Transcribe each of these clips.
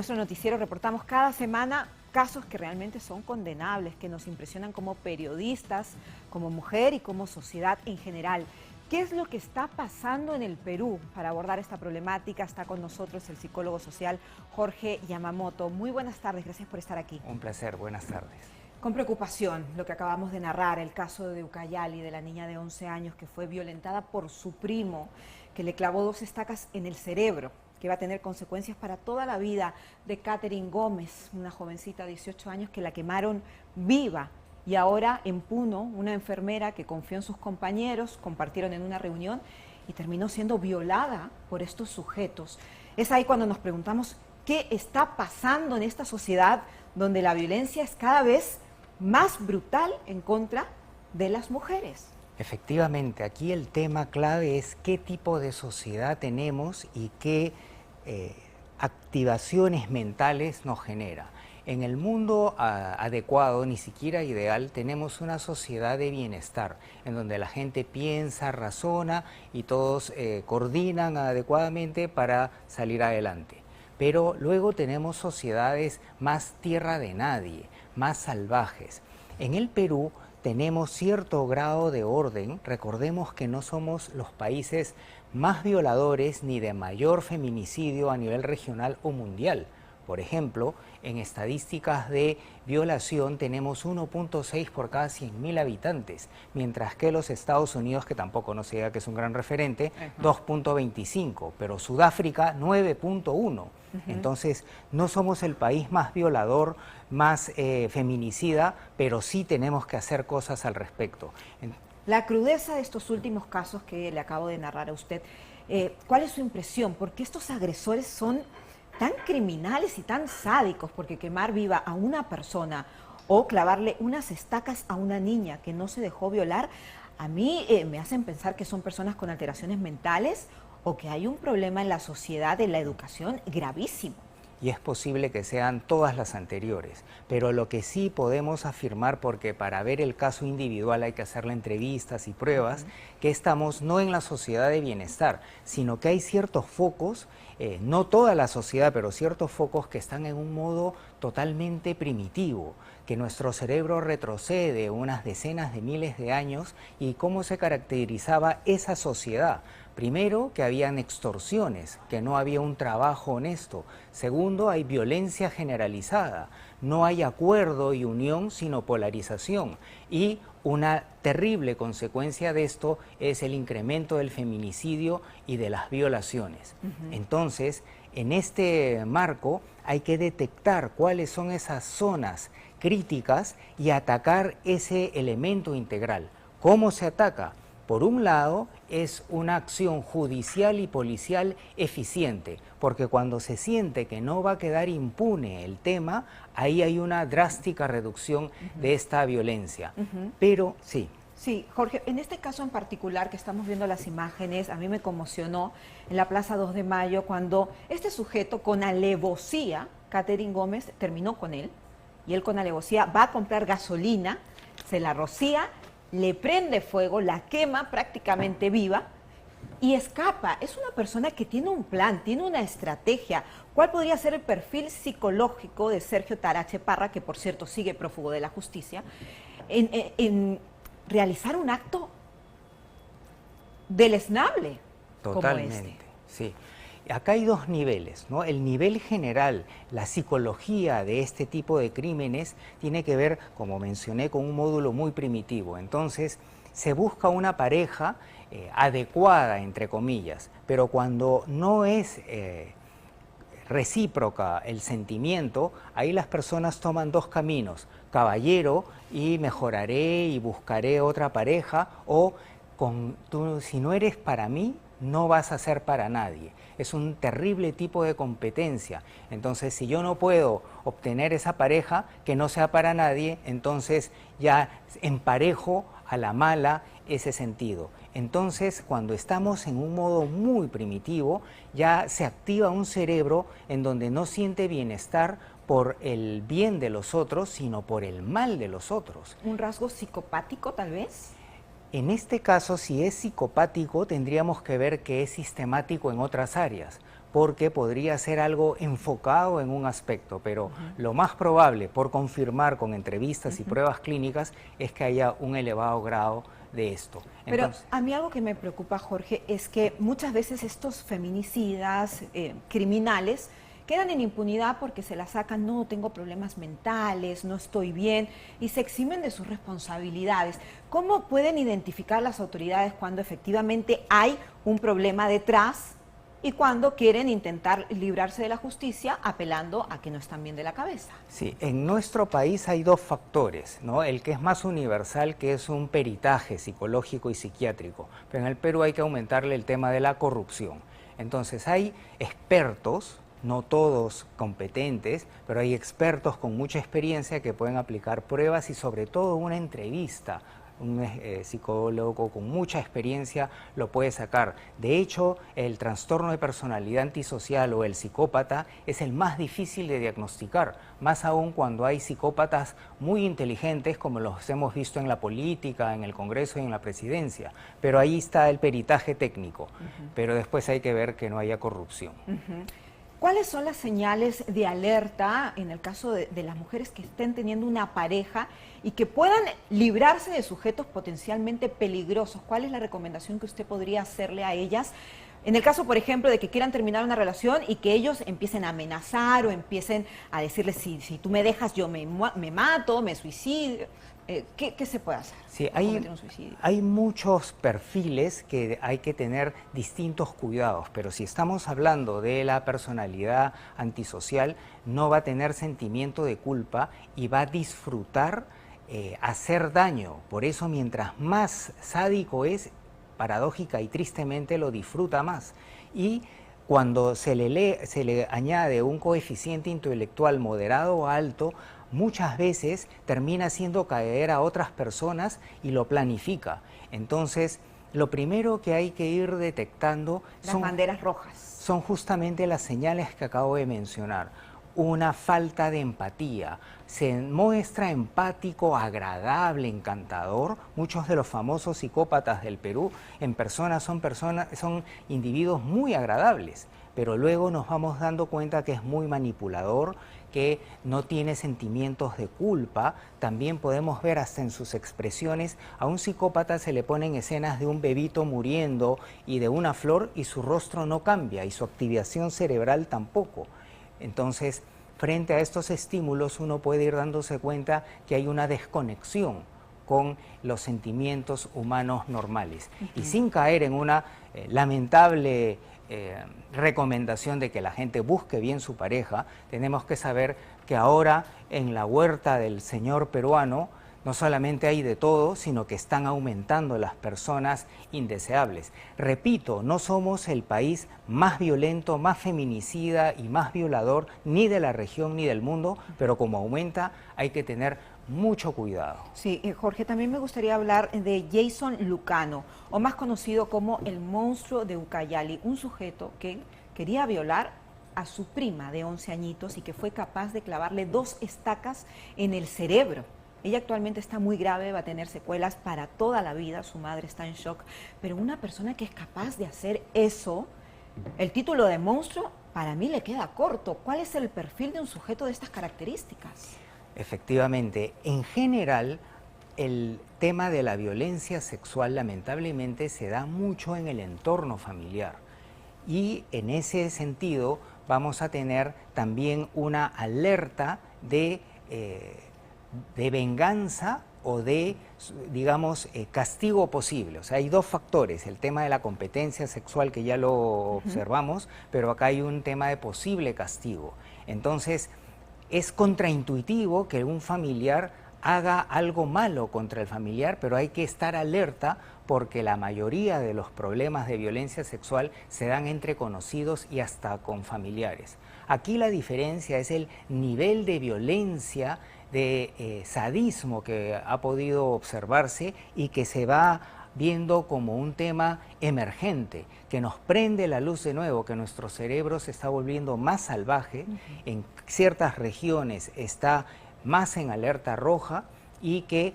Nuestro noticiero reportamos cada semana casos que realmente son condenables, que nos impresionan como periodistas, como mujer y como sociedad en general. ¿Qué es lo que está pasando en el Perú? Para abordar esta problemática está con nosotros el psicólogo social Jorge Yamamoto. Muy buenas tardes, gracias por estar aquí. Un placer, buenas tardes. Con preocupación, lo que acabamos de narrar, el caso de Ucayali, de la niña de 11 años que fue violentada por su primo, que le clavó 2 estacas en el cerebro, que va a tener consecuencias para toda la vida, de Catherine Gómez, una jovencita de 18 años que la quemaron viva. Y ahora en Puno, una enfermera que confió en sus compañeros, compartieron en una reunión y terminó siendo violada por estos sujetos. Es ahí cuando nos preguntamos qué está pasando en esta sociedad donde la violencia es cada vez más brutal en contra de las mujeres. Efectivamente, aquí el tema clave es qué tipo de sociedad tenemos y qué activaciones mentales nos genera. En el mundo adecuado, ni siquiera ideal, tenemos una sociedad de bienestar, en donde la gente piensa, razona y todos coordinan adecuadamente para salir adelante. Pero luego tenemos sociedades más tierra de nadie, más salvajes. En el Perú tenemos cierto grado de orden. Recordemos que no somos los países más violadores ni de mayor feminicidio a nivel regional o mundial. Por ejemplo, en estadísticas de violación tenemos 1.6 por cada 100.000 habitantes, mientras que los Estados Unidos, que tampoco no se diga que es un gran referente, 2.25, pero Sudáfrica 9.1. Entonces, no somos el país más violador, más feminicida, pero sí tenemos que hacer cosas al respecto. La crudeza de estos últimos casos que le acabo de narrar a usted, ¿cuál es su impresión? Porque estos agresores son tan criminales y tan sádicos, porque quemar viva a una persona o clavarle unas estacas a una niña que no se dejó violar, a mí me hacen pensar que son personas con alteraciones mentales o que hay un problema en la sociedad, en la educación, gravísimo. Y es posible que sean todas las anteriores, pero lo que sí podemos afirmar, porque para ver el caso individual hay que hacerle entrevistas y pruebas, que estamos no en la sociedad de bienestar, sino que hay ciertos focos, no toda la sociedad, pero ciertos focos que están en un modo totalmente primitivo, que nuestro cerebro retrocede unas decenas de miles de años. ¿Y cómo se caracterizaba esa sociedad? Primero, que habían extorsiones, que no había un trabajo honesto. Segundo, hay violencia generalizada. No hay acuerdo y unión, sino polarización. Y una terrible consecuencia de esto es el incremento del feminicidio y de las violaciones. Entonces, en este marco hay que detectar cuáles son esas zonas críticas y atacar ese elemento integral. ¿Cómo se ataca? Por un lado, es una acción judicial y policial eficiente, porque cuando se siente que no va a quedar impune el tema, ahí hay una drástica reducción de esta violencia. Pero sí. Sí, Jorge, en este caso en particular que estamos viendo las imágenes, a mí me conmocionó en la Plaza 2 de Mayo cuando este sujeto con alevosía, Catherine Gómez, terminó con él, y él con alevosía va a comprar gasolina, se la rocía, le prende fuego, la quema prácticamente viva y escapa. Es una persona que tiene un plan, tiene una estrategia. ¿Cuál podría ser el perfil psicológico de Sergio Tarache Parra, que por cierto sigue prófugo de la justicia, en realizar un acto deleznable Totalmente, como este? Sí. Acá hay dos niveles, ¿no? El nivel general, la psicología de este tipo de crímenes tiene que ver, como mencioné, con un módulo muy primitivo. Entonces, se busca una pareja adecuada, entre comillas, pero cuando no es recíproca el sentimiento, ahí las personas toman dos caminos: caballero y mejoraré y buscaré otra pareja, o tú, si no eres para mí, no vas a ser para nadie. Es un terrible tipo de competencia. Entonces, si yo no puedo obtener esa pareja que no sea para nadie, entonces ya emparejo a la mala ese sentido. Entonces, cuando estamos en un modo muy primitivo, ya se activa un cerebro en donde no siente bienestar por el bien de los otros, sino por el mal de los otros. ¿Un rasgo psicopático, tal vez? En este caso, si es psicopático, tendríamos que ver que es sistemático en otras áreas. porque podría ser algo enfocado en un aspecto, pero lo más probable, por confirmar con entrevistas y pruebas clínicas, es que haya un elevado grado de esto. Pero a mí algo que me preocupa, Jorge, es que muchas veces estos feminicidas, criminales, quedan en impunidad porque se la sacan, no, tengo problemas mentales, no estoy bien, y se eximen de sus responsabilidades. ¿Cómo pueden identificar las autoridades cuando efectivamente hay un problema detrás y cuando quieren intentar librarse de la justicia apelando a que no están bien de la cabeza? Sí, en nuestro país hay dos factores, ¿no? El que es más universal, que es un peritaje psicológico y psiquiátrico, pero en el Perú hay que aumentarle el tema de la corrupción. Entonces hay expertos, no todos competentes, pero hay expertos con mucha experiencia que pueden aplicar pruebas y sobre todo una entrevista. Un psicólogo con mucha experiencia lo puede sacar. De hecho, el trastorno de personalidad antisocial o el psicópata es el más difícil de diagnosticar, más aún cuando hay psicópatas muy inteligentes como los hemos visto en la política, en el Congreso y en la presidencia. Pero ahí está el peritaje técnico, pero después hay que ver que no haya corrupción. ¿Cuáles son las señales de alerta en el caso de las mujeres que estén teniendo una pareja y que puedan librarse de sujetos potencialmente peligrosos? ¿Cuál es la recomendación que usted podría hacerle a ellas? En el caso, por ejemplo, de que quieran terminar una relación y que ellos empiecen a amenazar o empiecen a decirles, si tú me dejas yo me mato, me suicidio. ¿Qué se puede hacer? Sí, hay muchos perfiles que hay que tener distintos cuidados, pero si estamos hablando de la personalidad antisocial, no va a tener sentimiento de culpa y va a disfrutar hacer daño. Por eso, mientras más sádico es, paradójica y tristemente lo disfruta más. Y cuando se le añade un coeficiente intelectual moderado o alto, muchas veces termina haciendo caer a otras personas y lo planifica. Entonces, lo primero que hay que ir detectando son banderas rojas. Son justamente las señales que acabo de mencionar. Una falta de empatía. Se muestra empático, agradable, encantador. Muchos de los famosos psicópatas del Perú son individuos muy agradables, pero luego nos vamos dando cuenta que es muy manipulador, que no tiene sentimientos de culpa. También podemos ver hasta en sus expresiones, a un psicópata se le ponen escenas de un bebito muriendo y de una flor y su rostro no cambia y su activación cerebral tampoco. Entonces, frente a estos estímulos uno puede ir dándose cuenta que hay una desconexión con los sentimientos humanos normales. Y sin caer en una lamentable recomendación de que la gente busque bien su pareja, tenemos que saber que ahora en la huerta del señor peruano no solamente hay de todo, sino que están aumentando las personas indeseables. Repito, no somos el país más violento, más feminicida y más violador ni de la región ni del mundo, pero como aumenta hay que tener mucho cuidado. Sí, Jorge, también me gustaría hablar de Jason Lucano, o más conocido como el monstruo de Ucayali, un sujeto que quería violar a su prima de 11 añitos y que fue capaz de clavarle 2 estacas en el cerebro. Ella actualmente está muy grave, va a tener secuelas para toda la vida, su madre está en shock, pero una persona que es capaz de hacer eso, el título de monstruo para mí le queda corto. ¿Cuál es el perfil de un sujeto de estas características? Efectivamente, en general, el tema de la violencia sexual lamentablemente se da mucho en el entorno familiar y en ese sentido vamos a tener también una alerta de venganza o de, digamos, castigo posible. O sea, hay 2 factores, el tema de la competencia sexual que ya lo observamos, pero acá hay un tema de posible castigo. Entonces, es contraintuitivo que un familiar haga algo malo contra el familiar, pero hay que estar alerta porque la mayoría de los problemas de violencia sexual se dan entre conocidos y hasta con familiares. Aquí la diferencia es el nivel de violencia, de sadismo que ha podido observarse y que se va viendo como un tema emergente, que nos prende la luz de nuevo, que nuestro cerebro se está volviendo más salvaje, en ciertas regiones está más en alerta roja y que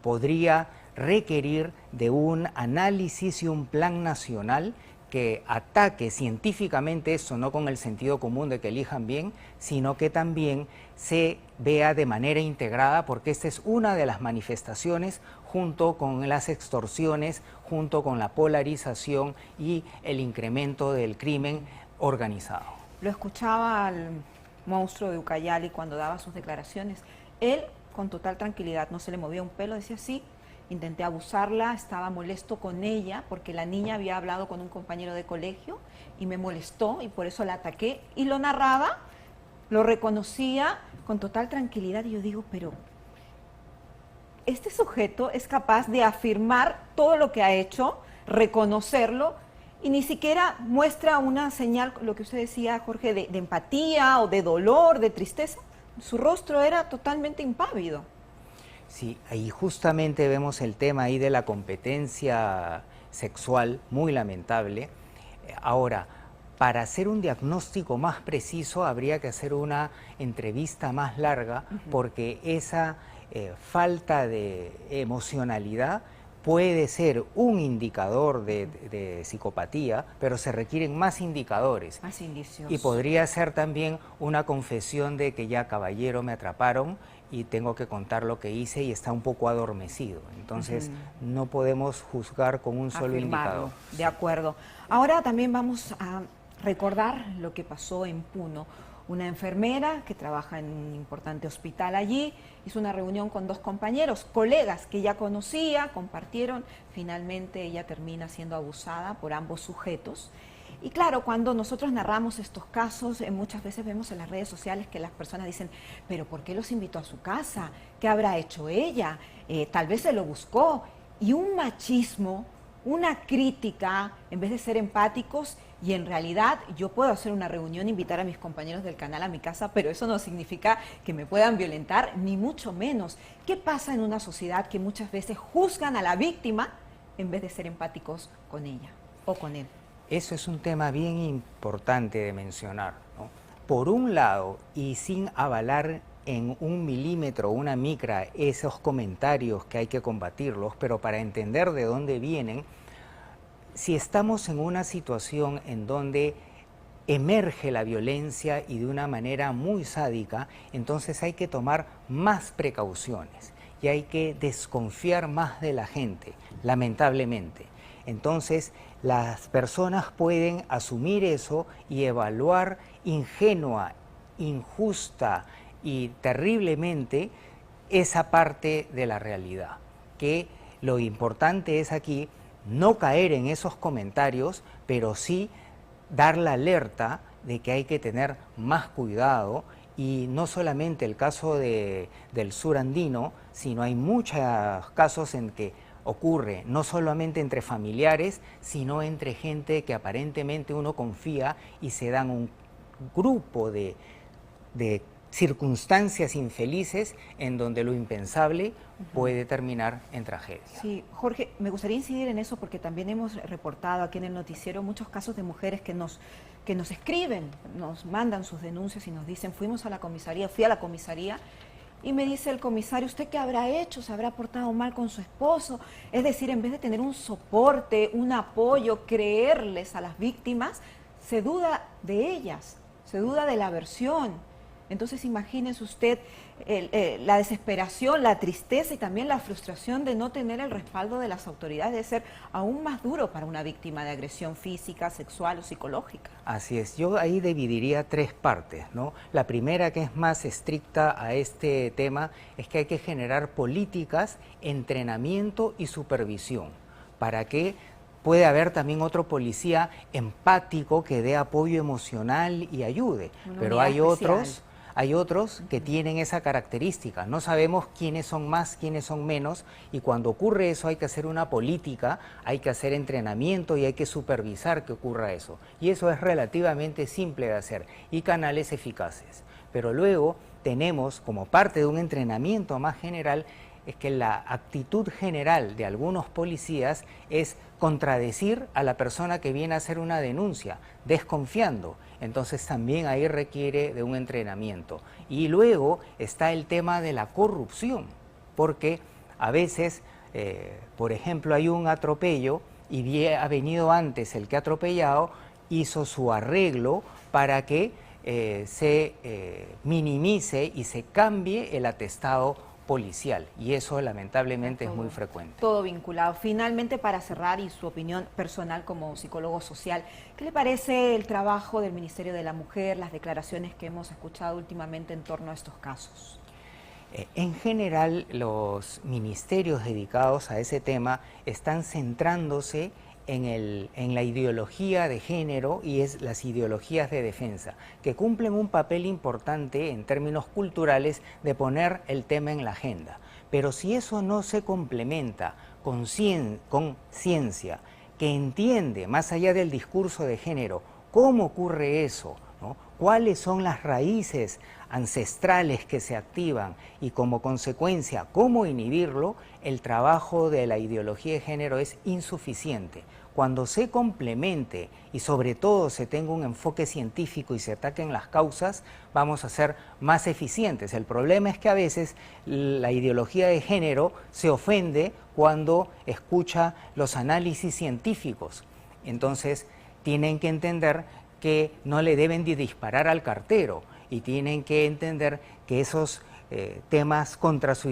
podría requerir de un análisis y un plan nacional que ataque científicamente eso, no con el sentido común de que elijan bien, sino que también se vea de manera integrada, porque esta es una de las manifestaciones junto con las extorsiones, junto con la polarización y el incremento del crimen organizado. Lo escuchaba al monstruo de Ucayali cuando daba sus declaraciones. Él, con total tranquilidad, no se le movía un pelo, decía sí. Intenté abusarla, estaba molesto con ella porque la niña había hablado con un compañero de colegio y me molestó y por eso la ataqué. Y lo narraba, lo reconocía con total tranquilidad y yo digo, pero este sujeto es capaz de afirmar todo lo que ha hecho, reconocerlo y ni siquiera muestra una señal, lo que usted decía, Jorge, de empatía o de dolor, de tristeza. Su rostro era totalmente impávido. Sí, ahí justamente vemos el tema ahí de la competencia sexual, muy lamentable. Ahora, para hacer un diagnóstico más preciso habría que hacer una entrevista más larga, porque esa falta de emocionalidad puede ser un indicador de psicopatía, pero se requieren más indicadores. Más indicios. Y podría ser también una confesión de que ya, caballero, me atraparon y tengo que contar lo que hice y está un poco adormecido. Entonces, no podemos juzgar con un solo indicador. De acuerdo. Ahora también vamos a recordar lo que pasó en Puno. Una enfermera que trabaja en un importante hospital allí hizo una reunión con dos compañeros, colegas que ya conocía, compartieron. Finalmente ella termina siendo abusada por ambos sujetos. Y claro, cuando nosotros narramos estos casos, muchas veces vemos en las redes sociales que las personas dicen, pero ¿por qué los invitó a su casa? ¿Qué habrá hecho ella? Tal vez se lo buscó. Y un machismo, una crítica, en vez de ser empáticos, y en realidad yo puedo hacer una reunión, invitar a mis compañeros del canal a mi casa, pero eso no significa que me puedan violentar, ni mucho menos. ¿Qué pasa en una sociedad que muchas veces juzgan a la víctima en vez de ser empáticos con ella o con él? Eso es un tema bien importante de mencionar, ¿no? Por un lado, y sin avalar en un milímetro, una micra, esos comentarios que hay que combatirlos, pero para entender de dónde vienen, si estamos en una situación en donde emerge la violencia y de una manera muy sádica, entonces hay que tomar más precauciones y hay que desconfiar más de la gente, lamentablemente. Entonces, las personas pueden asumir eso y evaluar ingenua, injusta y terriblemente esa parte de la realidad. Que lo importante es aquí no caer en esos comentarios, pero sí dar la alerta de que hay que tener más cuidado, y no solamente el caso del sur andino, sino hay muchos casos en que ocurre no solamente entre familiares, sino entre gente que aparentemente uno confía y se dan un grupo de circunstancias infelices en donde lo impensable puede terminar en tragedia. Sí, Jorge, me gustaría incidir en eso porque también hemos reportado aquí en el noticiero muchos casos de mujeres que nos escriben, nos mandan sus denuncias y nos dicen, fui a la comisaría y me dice el comisario, ¿usted qué habrá hecho? ¿Se habrá portado mal con su esposo? Es decir, en vez de tener un soporte, un apoyo, creerles a las víctimas, se duda de ellas, se duda de la versión. Entonces imagínese usted la desesperación, la tristeza y también la frustración de no tener el respaldo de las autoridades, de ser aún más duro para una víctima de agresión física, sexual o psicológica. Así es, yo ahí dividiría tres partes, ¿no? La primera, que es más estricta a este tema, es que hay que generar políticas, entrenamiento y supervisión para que puede haber también otro policía empático que dé apoyo emocional y ayude, pero hay otros que tienen esa característica. No sabemos quiénes son más, quiénes son menos, y cuando ocurre eso hay que hacer una política, hay que hacer entrenamiento y hay que supervisar que ocurra eso. Y eso es relativamente simple de hacer y canales eficaces. Pero luego tenemos, como parte de un entrenamiento más general, es que la actitud general de algunos policías es contradecir a la persona que viene a hacer una denuncia, desconfiando. Entonces también ahí requiere de un entrenamiento. Y luego está el tema de la corrupción, porque a veces, por ejemplo, hay un atropello y ha venido antes el que ha atropellado, hizo su arreglo para que se minimice y se cambie el atestado policial, y eso lamentablemente es muy frecuente. Todo vinculado. Finalmente, para cerrar, y su opinión personal como psicólogo social, ¿qué le parece el trabajo del Ministerio de la Mujer, las declaraciones que hemos escuchado últimamente en torno a estos casos? En general, los ministerios dedicados a ese tema están centrándose en la ideología de género y las ideologías de defensa, que cumplen un papel importante en términos culturales de poner el tema en la agenda. Pero si eso no se complementa con ciencia, que entiende, más allá del discurso de género, cómo ocurre eso, ¿no? ¿Cuáles son las raíces ancestrales que se activan y como consecuencia cómo inhibirlo? El trabajo de la ideología de género es insuficiente. Cuando se complemente y sobre todo se tenga un enfoque científico y se ataquen las causas, vamos a ser más eficientes. El problema es que a veces la ideología de género se ofende cuando escucha los análisis científicos. Entonces tienen que entender que no le deben de disparar al cartero y tienen que entender que esos temas contra su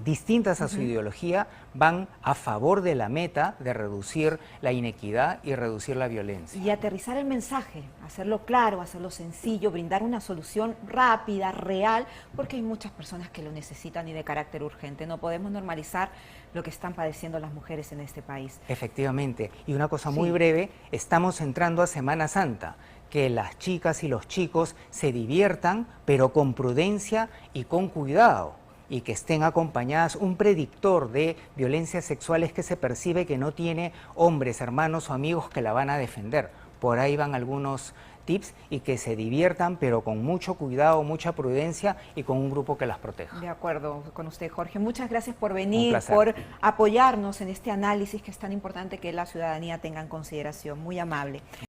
distintas a su ideología van a favor de la meta de reducir la inequidad y reducir la violencia. Y aterrizar el mensaje, hacerlo claro, hacerlo sencillo, brindar una solución rápida, real, porque hay muchas personas que lo necesitan y de carácter urgente. No podemos normalizar lo que están padeciendo las mujeres en este país. Efectivamente. Y una cosa muy breve, estamos entrando a Semana Santa. Que las chicas y los chicos se diviertan, pero con prudencia y con cuidado, y que estén acompañadas. Un predictor de violencias sexuales que se percibe que no tiene hombres, hermanos o amigos que la van a defender. Por ahí van algunos tips, y que se diviertan, pero con mucho cuidado, mucha prudencia y con un grupo que las proteja. De acuerdo con usted, Jorge. Muchas gracias por venir, por apoyarnos en este análisis que es tan importante que la ciudadanía tenga en consideración. Muy amable.